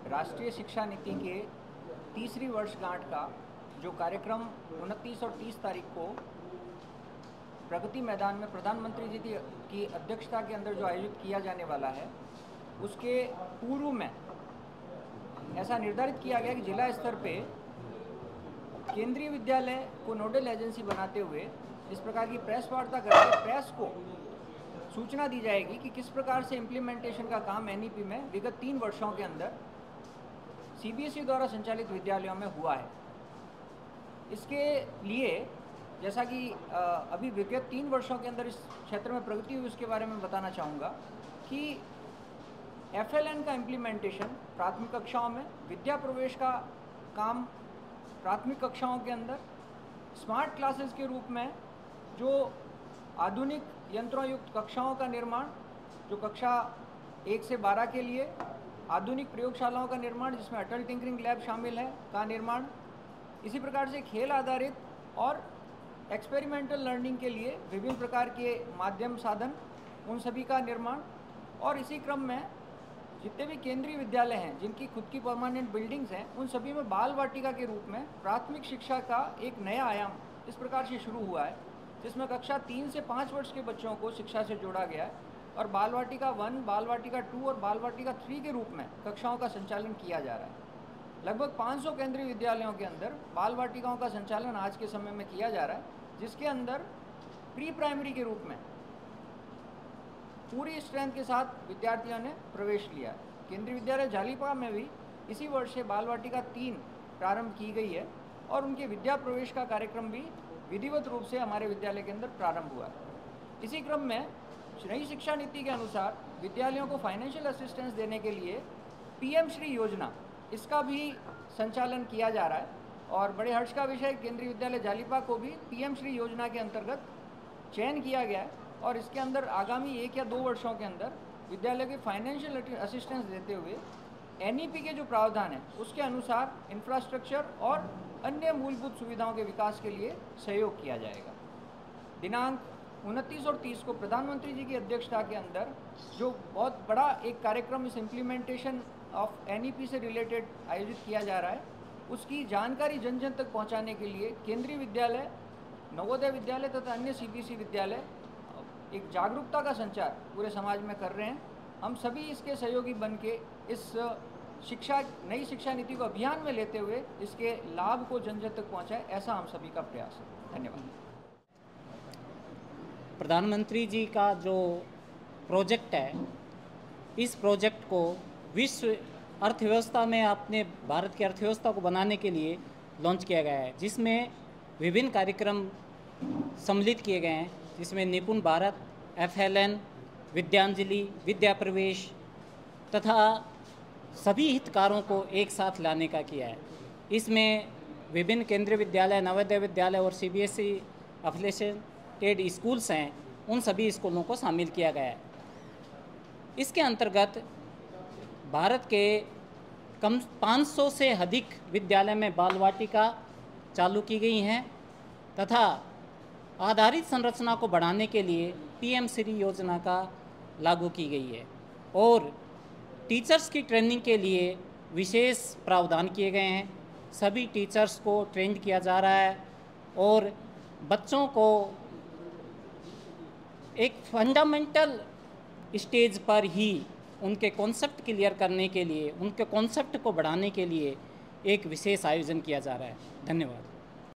राष्ट्रीय शिक्षा नीति के तीसरी वर्षगांठ का जो कार्यक्रम 29 और 30 तारीख को प्रगति मैदान में प्रधानमंत्री जी की अध्यक्षता के अंदर जो आयोजित किया जाने वाला है, उसके पूर्व में ऐसा निर्धारित किया गया कि जिला स्तर पे केंद्रीय विद्यालय को नोडल एजेंसी बनाते हुए इस प्रकार की प्रेस वार्ता करके प्रेस को सूचना दी जाएगी कि किस प्रकार से इम्प्लीमेंटेशन का काम एनईपी में विगत 3 वर्षों के अंदर सीबीएसई द्वारा संचालित विद्यालयों में हुआ है। इसके लिए जैसा कि अभी विगत 3 वर्षों के अंदर इस क्षेत्र में प्रगति हुई, उसके बारे में बताना चाहूँगा कि एफएलएन का इम्प्लीमेंटेशन प्राथमिक कक्षाओं में, विद्या प्रवेश का काम प्राथमिक कक्षाओं के अंदर, स्मार्ट क्लासेस के रूप में जो आधुनिक यंत्रों युक्त कक्षाओं का निर्माण, जो कक्षा 1 से 12 के लिए आधुनिक प्रयोगशालाओं का निर्माण जिसमें अटल टिंकरिंग लैब शामिल है का निर्माण, इसी प्रकार से खेल आधारित और एक्सपेरिमेंटल लर्निंग के लिए विभिन्न प्रकार के माध्यम साधन, उन सभी का निर्माण। और इसी क्रम में जितने भी केंद्रीय विद्यालय हैं जिनकी खुद की परमानेंट बिल्डिंग्स हैं, उन सभी में बाल वाटिका के रूप में प्राथमिक शिक्षा का एक नया आयाम इस प्रकार से शुरू हुआ है, जिसमें कक्षा 3 से 5 वर्ष के बच्चों को शिक्षा से जोड़ा गया है और बाल वाटिका 1, बाल वाटिका 2 और बाल वाटिका 3 के रूप में कक्षाओं का संचालन किया जा रहा है। लगभग 500 केंद्रीय विद्यालयों के अंदर बाल वाटिकाओं का संचालन आज के समय में किया जा रहा है, जिसके अंदर प्री प्राइमरी के रूप में पूरी स्ट्रेंथ के साथ विद्यार्थियों ने प्रवेश लिया है। केंद्रीय विद्यालय जालीपा में भी इसी वर्ष से बाल वाटिका 3 प्रारंभ की गई है और उनके विद्या प्रवेश का कार्यक्रम भी विधिवत रूप से हमारे विद्यालय के अंदर प्रारंभ हुआ है। इसी क्रम में नई शिक्षा नीति के अनुसार विद्यालयों को फाइनेंशियल असिस्टेंस देने के लिए पीएम श्री योजना, इसका भी संचालन किया जा रहा है और बड़े हर्ष का विषय केंद्रीय विद्यालय जालीपा को भी पीएम श्री योजना के अंतर्गत चयन किया गया है और इसके अंदर आगामी 1 या 2 वर्षों के अंदर विद्यालय के फाइनेंशियल असिस्टेंस देते हुए एनईपी के जो प्रावधान है उसके अनुसार इंफ्रास्ट्रक्चर और अन्य मूलभूत सुविधाओं के विकास के लिए सहयोग किया जाएगा। दिनांक 29 और 30 को प्रधानमंत्री जी की अध्यक्षता के अंदर जो बहुत बड़ा एक कार्यक्रम इस इम्प्लीमेंटेशन ऑफ एनईपी से रिलेटेड आयोजित किया जा रहा है, उसकी जानकारी जन जन तक पहुंचाने के लिए केंद्रीय विद्यालय, नवोदय विद्यालय तथा अन्य सीबीएसई विद्यालय एक जागरूकता का संचार पूरे समाज में कर रहे हैं। हम सभी इसके सहयोगी बन के इस नई शिक्षा नीति को अभियान में लेते हुए इसके लाभ को जन जन तक पहुँचाए, ऐसा हम सभी का प्रयास है। धन्यवाद। प्रधानमंत्री जी का जो प्रोजेक्ट है, इस प्रोजेक्ट को विश्व अर्थव्यवस्था में अपने भारत की अर्थव्यवस्था को बनाने के लिए लॉन्च किया गया है, जिसमें विभिन्न कार्यक्रम सम्मिलित किए गए हैं, जिसमें निपुण भारत, एफएलएन, विद्यांजलि, विद्या प्रवेश तथा सभी हितकारों को एक साथ लाने का किया है। इसमें विभिन्न केंद्रीय विद्यालय, नवोदय विद्यालय और सीबीएसई एफिलिएटेड स्कूल्स हैं, उन सभी स्कूलों को शामिल किया गया है। इसके अंतर्गत भारत के कम 500 से अधिक विद्यालय में बाल वाटिका चालू की गई हैं तथा आधारित संरचना को बढ़ाने के लिए पीएम श्री योजना का लागू की गई है और टीचर्स की ट्रेनिंग के लिए विशेष प्रावधान किए गए हैं। सभी टीचर्स को ट्रेंड किया जा रहा है और बच्चों को एक फंडामेंटल स्टेज पर ही उनके कॉन्सेप्ट क्लियर करने के लिए, उनके कॉन्सेप्ट को बढ़ाने के लिए एक विशेष आयोजन किया जा रहा है। धन्यवाद।